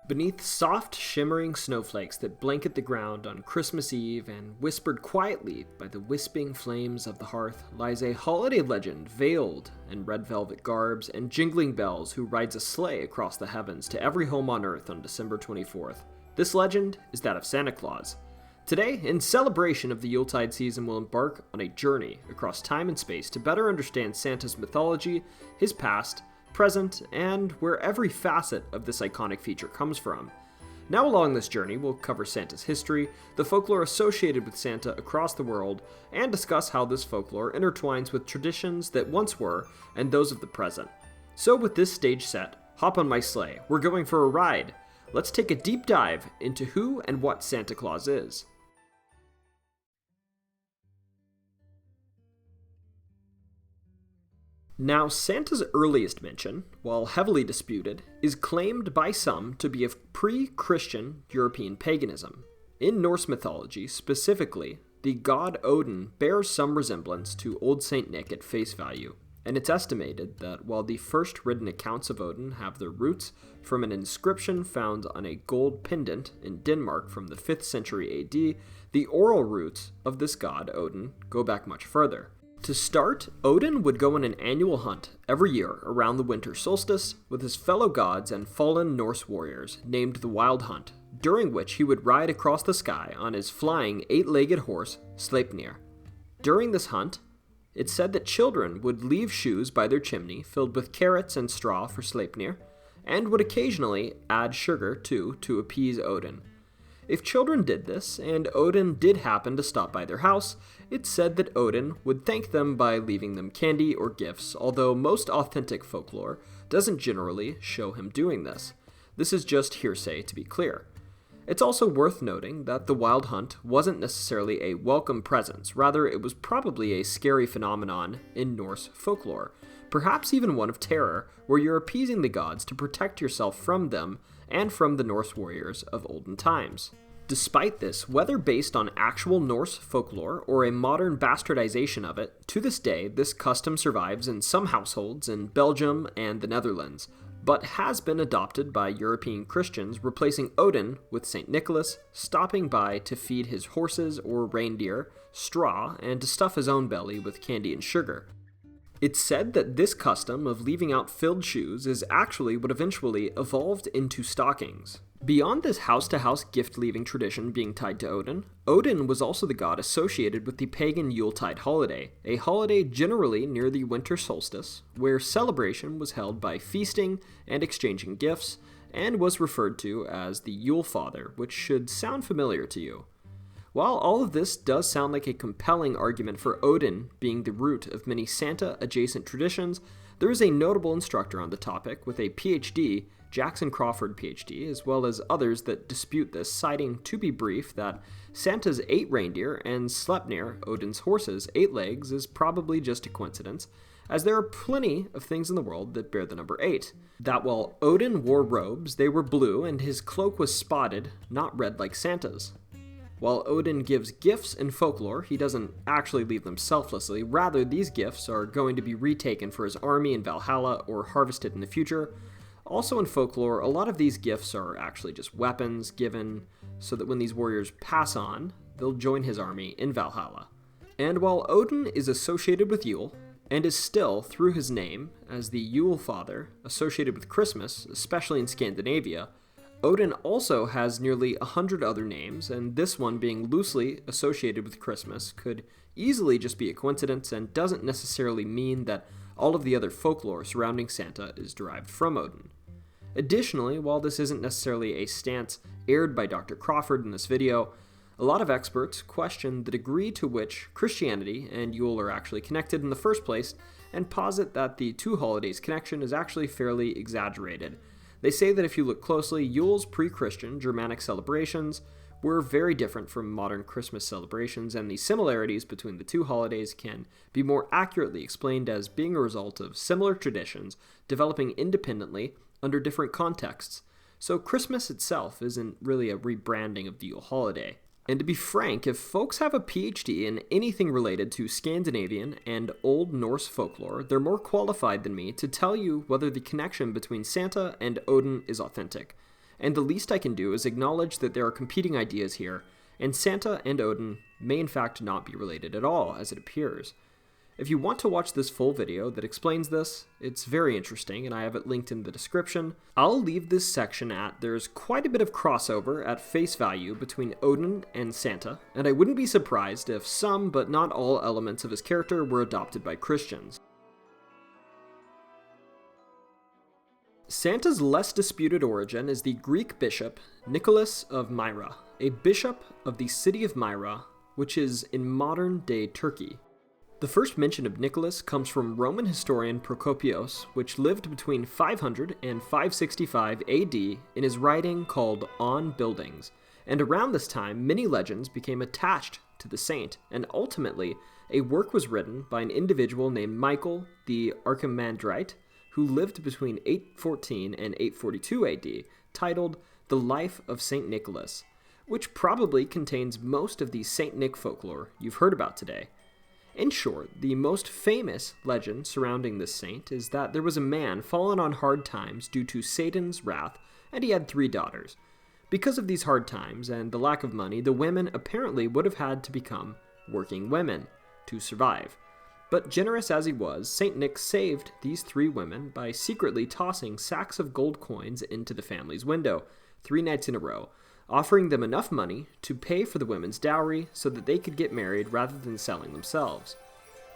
Beneath soft, shimmering snowflakes that blanket the ground on Christmas Eve and whispered quietly by the wisping flames of the hearth lies a holiday legend veiled in red velvet garbs and jingling bells who rides a sleigh across the heavens to every home on Earth on December 24th. This legend is that of Santa Claus. Today, in celebration of the Yuletide season, we'll embark on a journey across time and space to better understand Santa's mythology, his past, present, and where every facet of this iconic feature comes from. Now along this journey, we'll cover Santa's history, the folklore associated with Santa across the world, and discuss how this folklore intertwines with traditions that once were and those of the present. So with this stage set, hop on my sleigh. We're going for a ride. Let's take a deep dive into who and what Santa Claus is. Now, Santa's earliest mention, while heavily disputed, is claimed by some to be of pre-Christian European paganism. In Norse mythology, specifically, the god Odin bears some resemblance to Old Saint Nick at face value, and it's estimated that while the first written accounts of Odin have their roots from an inscription found on a gold pendant in Denmark from the 5th century AD, the oral roots of this god Odin go back much further. To start, Odin would go on an annual hunt every year around the winter solstice with his fellow gods and fallen Norse warriors named the Wild Hunt, during which he would ride across the sky on his flying 8-legged horse, Sleipnir. During this hunt, it's said that children would leave shoes by their chimney filled with carrots and straw for Sleipnir, and would occasionally add sugar too to appease Odin. If children did this, and Odin did happen to stop by their house, it's said that Odin would thank them by leaving them candy or gifts, although most authentic folklore doesn't generally show him doing this. This is just hearsay, to be clear. It's also worth noting that the Wild Hunt wasn't necessarily a welcome presence, rather it was probably a scary phenomenon in Norse folklore, perhaps even one of terror, where you're appeasing the gods to protect yourself from them and from the Norse warriors of olden times. Despite this, whether based on actual Norse folklore or a modern bastardization of it, to this day this custom survives in some households in Belgium and the Netherlands, but has been adopted by European Christians, replacing Odin with St. Nicholas, stopping by to feed his horses or reindeer straw and to stuff his own belly with candy and sugar. It's said that this custom of leaving out filled shoes is actually what eventually evolved into stockings. Beyond this house-to-house gift-leaving tradition being tied to Odin, Odin was also the god associated with the pagan Yuletide holiday, a holiday generally near the winter solstice, where celebration was held by feasting and exchanging gifts, and was referred to as the Yule Father, which should sound familiar to you. While all of this does sound like a compelling argument for Odin being the root of many Santa-adjacent traditions, there is a notable instructor on the topic with a PhD, Jackson Crawford PhD, as well as others that dispute this, citing, to be brief, that Santa's 8 reindeer and Sleipnir, Odin's horse's 8 legs, is probably just a coincidence, as there are plenty of things in the world that bear the number 8. That while Odin wore robes, they were blue and his cloak was spotted, not red like Santa's. While Odin gives gifts in folklore, he doesn't actually leave them selflessly. Rather, these gifts are going to be retaken for his army in Valhalla or harvested in the future. Also in folklore, a lot of these gifts are actually just weapons given so that when these warriors pass on, they'll join his army in Valhalla. And while Odin is associated with Yule, and is still, through his name, as the Yule Father, associated with Christmas, especially in Scandinavia, Odin also has nearly 100 other names, and this one being loosely associated with Christmas could easily just be a coincidence and doesn't necessarily mean that all of the other folklore surrounding Santa is derived from Odin. Additionally, while this isn't necessarily a stance aired by Dr. Crawford in this video, a lot of experts question the degree to which Christianity and Yule are actually connected in the first place and posit that the two holidays' connection is actually fairly exaggerated. They say that if you look closely, Yule's pre-Christian Germanic celebrations were very different from modern Christmas celebrations, and the similarities between the two holidays can be more accurately explained as being a result of similar traditions developing independently under different contexts. So Christmas itself isn't really a rebranding of the Yule holiday. And to be frank, if folks have a PhD in anything related to Scandinavian and Old Norse folklore, they're more qualified than me to tell you whether the connection between Santa and Odin is authentic. and the least I can do is acknowledge that there are competing ideas here, and Santa and Odin may in fact not be related at all, as it appears. If you want to watch this full video that explains this, it's very interesting, and I have it linked in the description. I'll leave this section at there's quite a bit of crossover at face value between Odin and Santa, and I wouldn't be surprised if some, but not all, elements of his character were adopted by Christians. Santa's less disputed origin is the Greek bishop Nicholas of Myra, a bishop of the city of Myra, which is in modern-day Turkey. The first mention of Nicholas comes from Roman historian Procopius, which lived between 500 and 565 AD in his writing called On Buildings, and around this time many legends became attached to the saint, and ultimately a work was written by an individual named Michael the Archimandrite, who lived between 814 and 842 AD, titled The Life of Saint Nicholas, which probably contains most of the Saint Nick folklore you've heard about today. In short, the most famous legend surrounding this saint is that there was a man fallen on hard times due to Satan's wrath, and he had 3 daughters. Because of these hard times and the lack of money, the women apparently would have had to become working women to survive. But generous as he was, Saint Nick saved these 3 women by secretly tossing sacks of gold coins into the family's window 3 nights in a row, offering them enough money to pay for the women's dowry so that they could get married rather than selling themselves.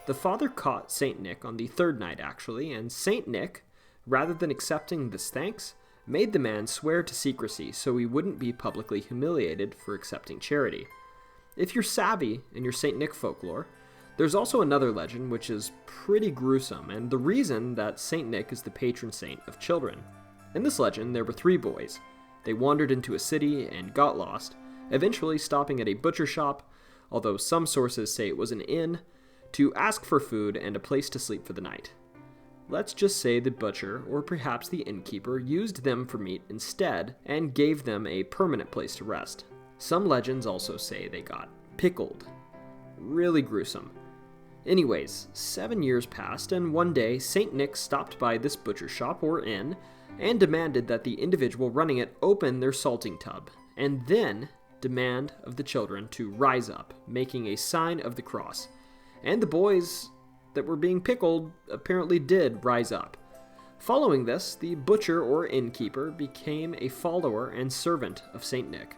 The father caught Saint Nick on the 3rd night, actually, and Saint Nick, rather than accepting this thanks, made the man swear to secrecy so he wouldn't be publicly humiliated for accepting charity. If you're savvy in your Saint Nick folklore, there's also another legend which is pretty gruesome, and the reason that Saint Nick is the patron saint of children. In this legend, there were 3 boys. They wandered into a city and got lost, eventually stopping at a butcher shop, although some sources say it was an inn, to ask for food and a place to sleep for the night. Let's just say the butcher, or perhaps the innkeeper, used them for meat instead and gave them a permanent place to rest. Some legends also say they got pickled. Really gruesome. Anyways, 7 years passed, and one day Saint Nick stopped by this butcher shop or inn and demanded that the individual running it open their salting tub, and then demand of the children to rise up, making a sign of the cross. And the boys that were being pickled apparently did rise up. Following this, the butcher or innkeeper became a follower and servant of Saint Nick.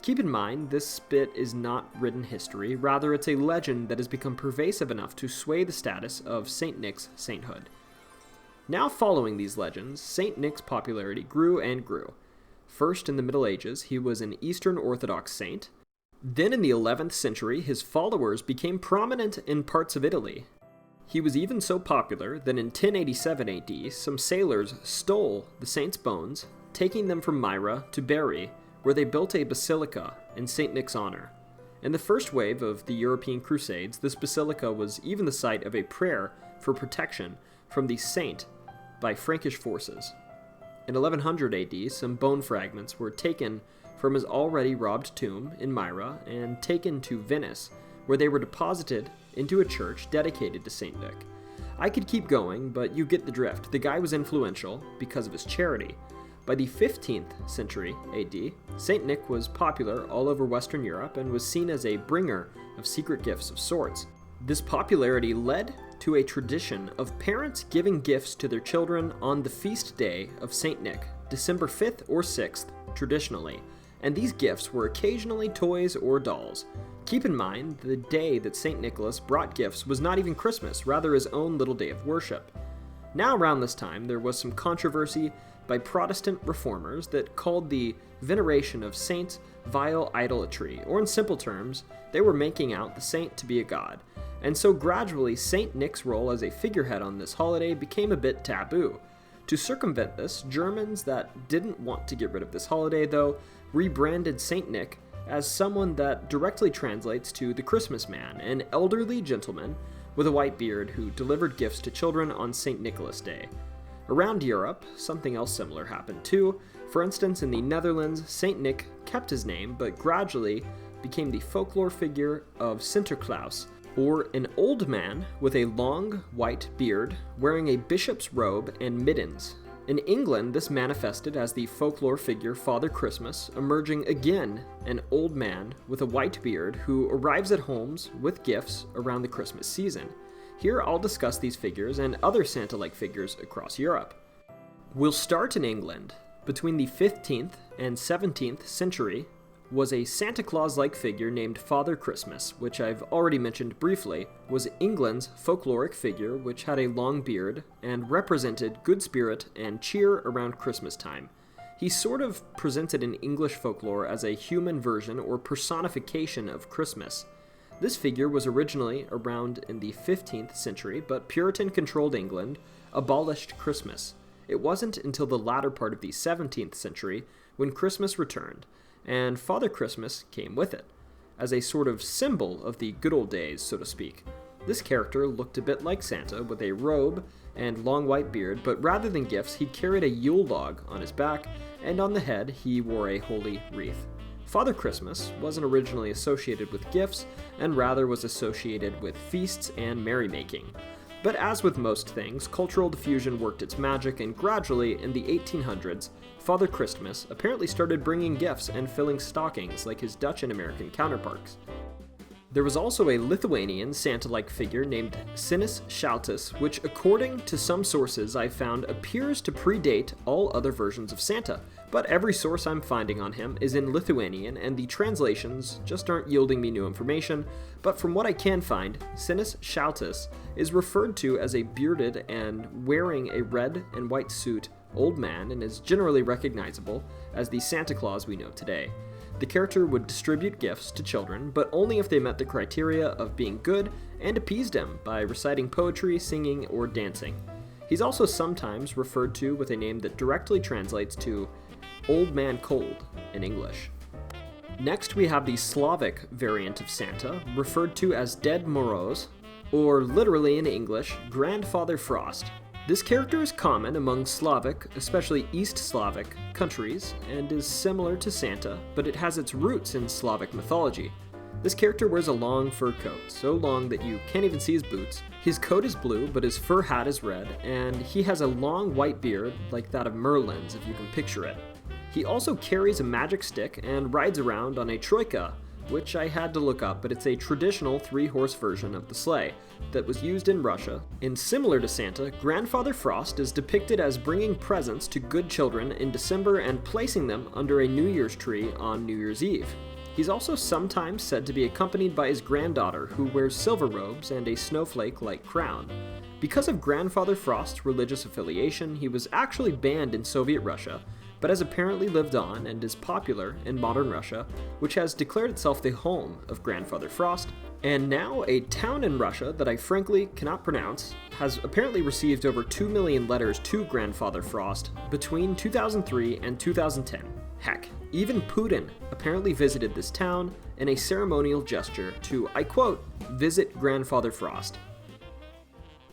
Keep in mind, this bit is not written history, rather it's a legend that has become pervasive enough to sway the status of Saint Nick's sainthood. Now following these legends, Saint Nick's popularity grew and grew. First in the Middle Ages, he was an Eastern Orthodox saint. Then in the 11th century, his followers became prominent in parts of Italy. He was even so popular that in 1087 AD, some sailors stole the saint's bones, taking them from Myra to Bari, where they built a basilica in Saint Nick's honor. In the first wave of the European Crusades, this basilica was even the site of a prayer for protection from the saint by Frankish forces. In 1100 AD, some bone fragments were taken from his already robbed tomb in Myra and taken to Venice, where they were deposited into a church dedicated to Saint Nick. I could keep going, but you get the drift. The guy was influential because of his charity. By the 15th century AD, Saint Nick was popular all over Western Europe and was seen as a bringer of secret gifts of sorts. This popularity led to a tradition of parents giving gifts to their children on the feast day of Saint Nick, December 5th or 6th, traditionally, and these gifts were occasionally toys or dolls. Keep in mind, the day that Saint Nicholas brought gifts was not even Christmas, rather his own little day of worship. Now around this time, there was some controversy by Protestant reformers that called the veneration of saints vile idolatry, or in simple terms, they were making out the saint to be a god. And so gradually, Saint Nick's role as a figurehead on this holiday became a bit taboo. To circumvent this, Germans that didn't want to get rid of this holiday, though, rebranded Saint Nick as someone that directly translates to the Christmas man, an elderly gentleman with a white beard who delivered gifts to children on St. Nicholas Day. Around Europe, something else similar happened too. For instance, in the Netherlands, St. Nick kept his name, but gradually became the folklore figure of Sinterklaas, or an old man with a long white beard wearing a bishop's robe and mittens. In England, this manifested as the folklore figure Father Christmas, emerging again an old man with a white beard who arrives at homes with gifts around the Christmas season. Here I'll discuss these figures and other Santa-like figures across Europe. We'll start in England. Between the 15th and 17th century was a Santa Claus-like figure named Father Christmas, which I've already mentioned briefly, was England's folkloric figure which had a long beard and represented good spirit and cheer around Christmas time. He sort of presented in English folklore as a human version or personification of Christmas. This figure was originally around in the 15th century, but Puritan-controlled England abolished Christmas. It wasn't until the latter part of the 17th century when Christmas returned, and Father Christmas came with it, as a sort of symbol of the good old days, so to speak. This character looked a bit like Santa, with a robe and long white beard, but rather than gifts, he carried a Yule log on his back, and on the head he wore a holy wreath. Father Christmas wasn't originally associated with gifts, and rather was associated with feasts and merrymaking. But as with most things, cultural diffusion worked its magic, and gradually, in the 1800s, Father Christmas apparently started bringing gifts and filling stockings like his Dutch and American counterparts. There was also a Lithuanian Santa-like figure named Sūnus Šaltis, which according to some sources I found appears to predate all other versions of Santa, but every source I'm finding on him is in Lithuanian and the translations just aren't yielding me new information, but from what I can find, Sūnus Šaltis is referred to as a bearded and wearing a red and white suit old man and is generally recognizable as the Santa Claus we know today. The character would distribute gifts to children, but only if they met the criteria of being good and appeased him by reciting poetry, singing, or dancing. He's also sometimes referred to with a name that directly translates to Old Man Cold in English. Next we have the Slavic variant of Santa, referred to as Ded Moroz, or literally in English, Grandfather Frost. This character is common among Slavic, especially East Slavic, countries, and is similar to Santa, but it has its roots in Slavic mythology. This character wears a long fur coat, so long that you can't even see his boots. His coat is blue, but his fur hat is red, and he has a long white beard like that of Merlin's, if you can picture it. He also carries a magic stick and rides around on a troika, which I had to look up, but it's a traditional 3-horse version of the sleigh that was used in Russia. And similar to Santa, Grandfather Frost is depicted as bringing presents to good children in December and placing them under a New Year's tree on New Year's Eve. He's also sometimes said to be accompanied by his granddaughter, who wears silver robes and a snowflake-like crown. Because of Grandfather Frost's religious affiliation, he was actually banned in Soviet Russia, but has apparently lived on and is popular in modern Russia, which has declared itself the home of Grandfather Frost, and now a town in Russia that I frankly cannot pronounce has apparently received over 2 million letters to Grandfather Frost between 2003 and 2010. Heck, even Putin apparently visited this town in a ceremonial gesture to, I quote, visit Grandfather Frost.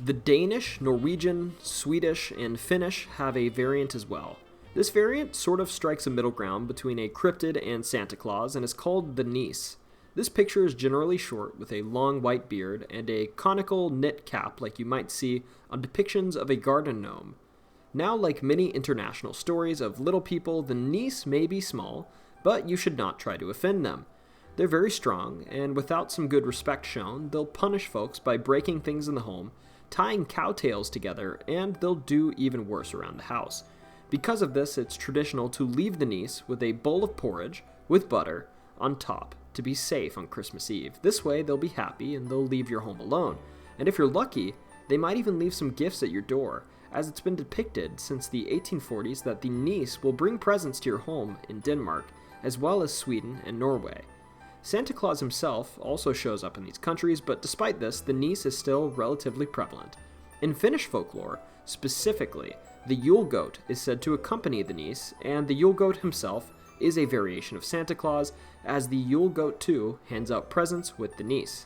The Danish, Norwegian, Swedish, and Finnish have a variant as well. This variant sort of strikes a middle ground between a cryptid and Santa Claus and is called the Niece. This picture is generally short with a long white beard and a conical knit cap like you might see on depictions of a garden gnome. Now, like many international stories of little people, the Niece may be small, but you should not try to offend them. They're very strong, and without some good respect shown, they'll punish folks by breaking things in the home, tying cowtails together, and they'll do even worse around the house. Because of this, it's traditional to leave the Niece with a bowl of porridge with butter on top to be safe on Christmas Eve. This way, they'll be happy and they'll leave your home alone. And if you're lucky, they might even leave some gifts at your door, as it's been depicted since the 1840s that the Niece will bring presents to your home in Denmark, as well as Sweden and Norway. Santa Claus himself also shows up in these countries, but despite this, the Niece is still relatively prevalent. In Finnish folklore, specifically, the Yule goat is said to accompany the Niece, and the Yule goat himself is a variation of Santa Claus, as the Yule goat too hands out presents with the Niece.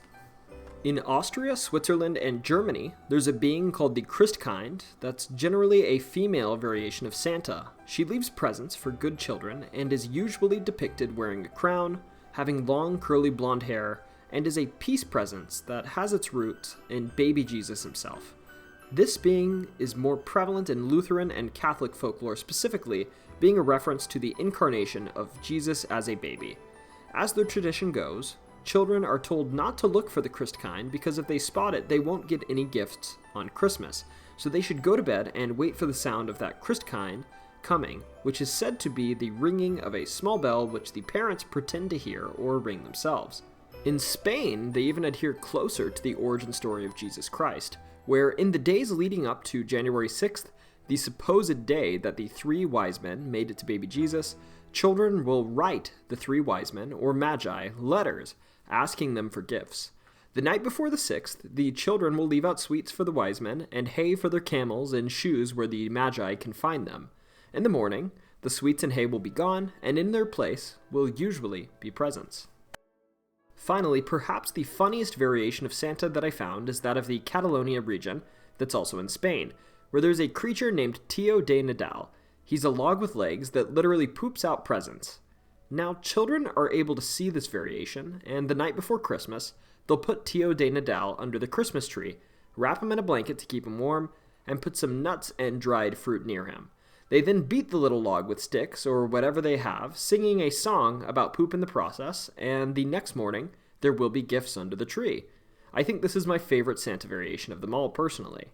In Austria, Switzerland, and Germany, there's a being called the Christkind that's generally a female variation of Santa. She leaves presents for good children and is usually depicted wearing a crown, having long curly blonde hair, and is a peace presence that has its roots in baby Jesus himself. This being is more prevalent in Lutheran and Catholic folklore specifically, being a reference to the incarnation of Jesus as a baby. As the tradition goes, children are told not to look for the Christkind because if they spot it, they won't get any gifts on Christmas. So they should go to bed and wait for the sound of that Christkind coming, which is said to be the ringing of a small bell which the parents pretend to hear or ring themselves. In Spain, they even adhere closer to the origin story of Jesus Christ, where in the days leading up to January 6th, the supposed day that the three wise men made it to baby Jesus, children will write the three wise men, or magi, letters, asking them for gifts. The night before the 6th, the children will leave out sweets for the wise men, and hay for their camels and shoes where the magi can find them. In the morning, the sweets and hay will be gone, and in their place will usually be presents. Finally, perhaps the funniest variation of Santa that I found is that of the Catalonia region, that's also in Spain, where there's a creature named Tio de Nadal. He's a log with legs that literally poops out presents. Now, children are able to see this variation, and the night before Christmas, they'll put Tio de Nadal under the Christmas tree, wrap him in a blanket to keep him warm, and put some nuts and dried fruit near him. They then beat the little log with sticks or whatever they have, singing a song about poop in the process, and the next morning, there will be gifts under the tree. I think this is my favorite Santa variation of them all, personally.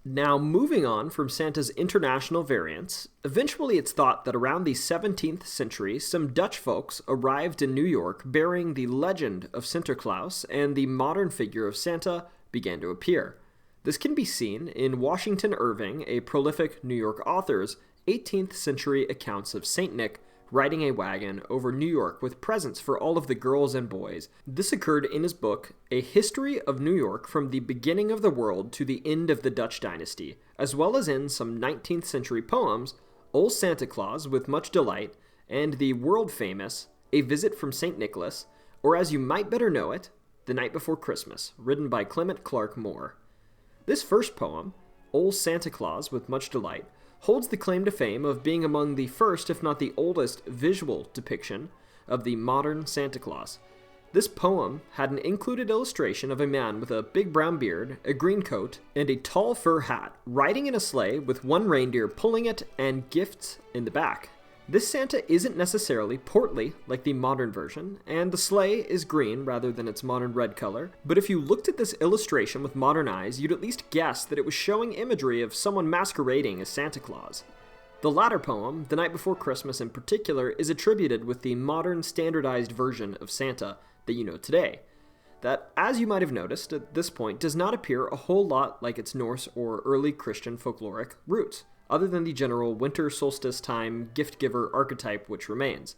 Now, moving on from Santa's international variants, eventually it's thought that around the 17th century, some Dutch folks arrived in New York bearing the legend of Sinterklaas, and the modern figure of Santa began to appear. This can be seen in Washington Irving, a prolific New York author's 18th century accounts of Saint Nick riding a wagon over New York with presents for all of the girls and boys. This occurred in his book, A History of New York from the Beginning of the World to the End of the Dutch Dynasty, as well as in some 19th century poems, Old Santa Claus with Much Delight, and the world-famous A Visit from St. Nicholas, or as you might better know it, The Night Before Christmas, written by Clement Clarke Moore. This first poem, Old Santa Claus with Much Delight, holds the claim to fame of being among the first, if not the oldest, visual depiction of the modern Santa Claus. This poem had an included illustration of a man with a big brown beard, a green coat, and a tall fur hat, riding in a sleigh with one reindeer pulling it and gifts in the back. This Santa isn't necessarily portly like the modern version, and the sleigh is green rather than its modern red color, but if you looked at this illustration with modern eyes, you'd at least guess that it was showing imagery of someone masquerading as Santa Claus. The latter poem, The Night Before Christmas in particular, is attributed with the modern standardized version of Santa that you know today. That, as you might have noticed at this point, does not appear a whole lot like its Norse or early Christian folkloric roots, other than the general winter solstice time gift-giver archetype which remains.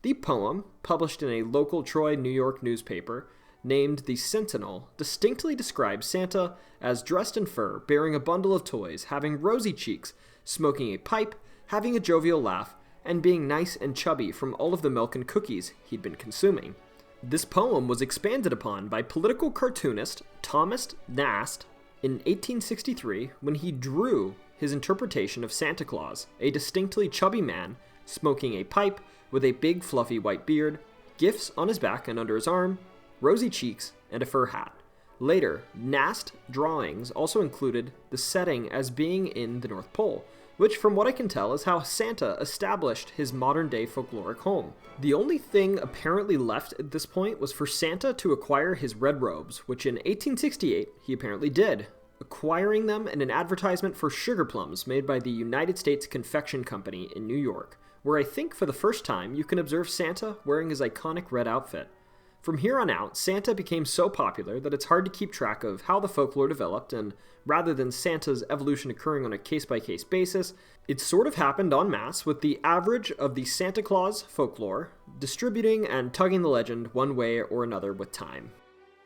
The poem, published in a local Troy, New York newspaper, named The Sentinel, distinctly describes Santa as dressed in fur, bearing a bundle of toys, having rosy cheeks, smoking a pipe, having a jovial laugh, and being nice and chubby from all of the milk and cookies he'd been consuming. This poem was expanded upon by political cartoonist Thomas Nast in 1863 when he drew his interpretation of Santa Claus, a distinctly chubby man, smoking a pipe with a big fluffy white beard, gifts on his back and under his arm, rosy cheeks, and a fur hat. Later, Nast drawings also included the setting as being in the North Pole, which from what I can tell is how Santa established his modern-day folkloric home. The only thing apparently left at this point was for Santa to acquire his red robes, which in 1868 he apparently did, acquiring them in an advertisement for sugar plums made by the United States Confection Company in New York, where I think for the first time you can observe Santa wearing his iconic red outfit. From here on out, Santa became so popular that it's hard to keep track of how the folklore developed, and rather than Santa's evolution occurring on a case-by-case basis, it sort of happened en masse with the average of the Santa Claus folklore distributing and tugging the legend one way or another with time.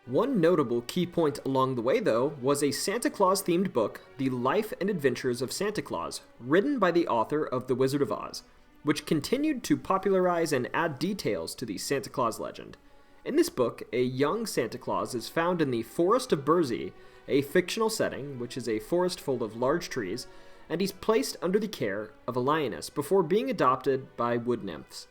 One notable key point along the way, though, was a Santa Claus-themed book, The Life and Adventures of Santa Claus, written by the author of The Wizard of Oz, which continued to popularize and add details to the Santa Claus legend. In this book, a young Santa Claus is found in the Forest of Burzee, a fictional setting, which is a forest full of large trees, and he's placed under the care of a lioness before being adopted by wood nymphs.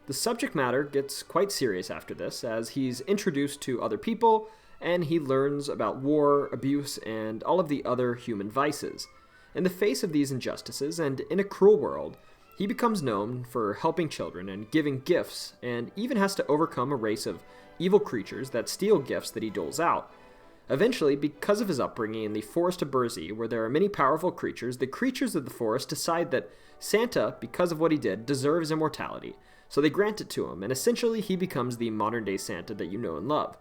The subject matter gets quite serious after this, as he's introduced to other people, and he learns about war, abuse, and all of the other human vices. In the face of these injustices, and in a cruel world, he becomes known for helping children and giving gifts, and even has to overcome a race of evil creatures that steal gifts that he doles out. Eventually, because of his upbringing in the Forest of Burzee, where there are many powerful creatures, the creatures of the forest decide that Santa, because of what he did, deserves immortality, so they grant it to him, and essentially he becomes the modern-day Santa that you know and love.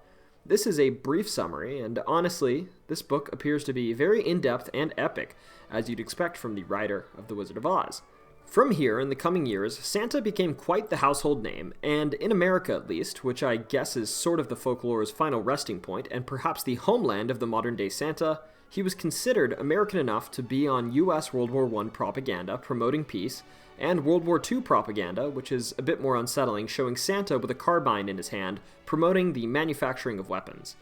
This is a brief summary, and honestly, this book appears to be very in-depth and epic, as you'd expect from the writer of The Wizard of Oz. From here, in the coming years, Santa became quite the household name, and in America at least, which I guess is sort of the folklore's final resting point, and perhaps the homeland of the modern-day Santa, he was considered American enough to be on US World War I propaganda promoting peace, and World War II propaganda, which is a bit more unsettling, showing Santa with a carbine in his hand, promoting the manufacturing of weapons.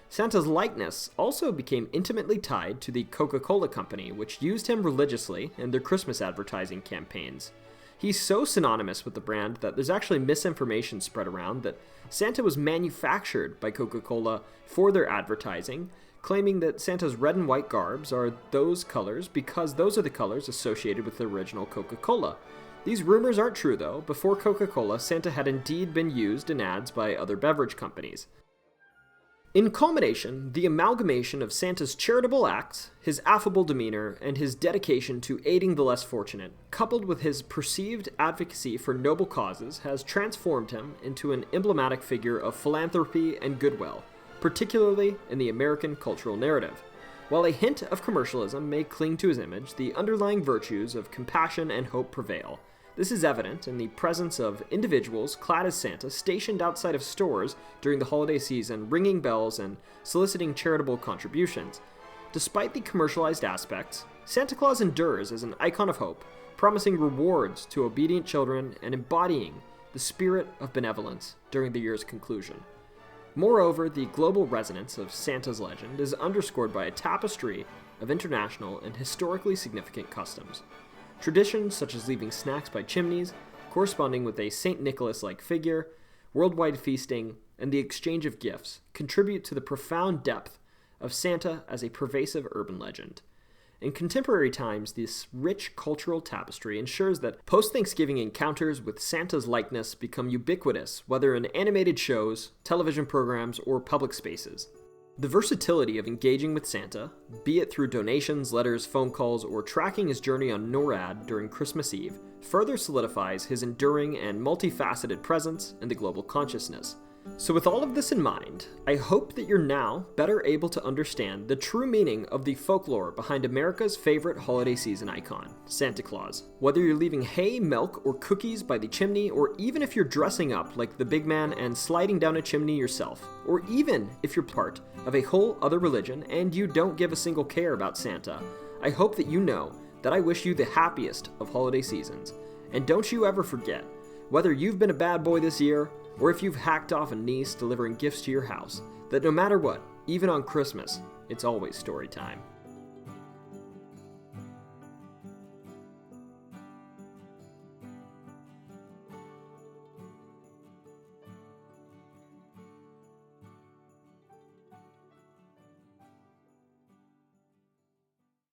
Santa's likeness also became intimately tied to the Coca-Cola company, which used him religiously in their Christmas advertising campaigns. He's so synonymous with the brand that there's actually misinformation spread around that Santa was manufactured by Coca-Cola for their advertising, claiming that Santa's red and white garbs are those colors because those are the colors associated with the original Coca-Cola. These rumors aren't true though. Before Coca-Cola, Santa had indeed been used in ads by other beverage companies. In culmination, the amalgamation of Santa's charitable acts, his affable demeanor, and his dedication to aiding the less fortunate, coupled with his perceived advocacy for noble causes, has transformed him into an emblematic figure of philanthropy and goodwill, particularly in the American cultural narrative. While a hint of commercialism may cling to his image, the underlying virtues of compassion and hope prevail. This is evident in the presence of individuals clad as Santa stationed outside of stores during the holiday season, ringing bells and soliciting charitable contributions. Despite the commercialized aspects, Santa Claus endures as an icon of hope, promising rewards to obedient children and embodying the spirit of benevolence during the year's conclusion. Moreover, the global resonance of Santa's legend is underscored by a tapestry of international and historically significant customs. Traditions such as leaving snacks by chimneys, corresponding with a St. Nicholas-like figure, worldwide feasting, and the exchange of gifts contribute to the profound depth of Santa as a pervasive urban legend. In contemporary times, this rich cultural tapestry ensures that post-Thanksgiving encounters with Santa's likeness become ubiquitous, whether in animated shows, television programs, or public spaces. The versatility of engaging with Santa, be it through donations, letters, phone calls, or tracking his journey on NORAD during Christmas Eve, further solidifies his enduring and multifaceted presence in the global consciousness. So with all of this in mind, I hope that you're now better able to understand the true meaning of the folklore behind America's favorite holiday season icon, Santa Claus. Whether you're leaving hay, milk, or cookies by the chimney, or even if you're dressing up like the big man and sliding down a chimney yourself, or even if you're part of a whole other religion and you don't give a single care about Santa, I hope that you know that I wish you the happiest of holiday seasons. And don't you ever forget, whether you've been a bad boy this year, or if you've hacked off a niece delivering gifts to your house, that no matter what, even on Christmas, it's always story time.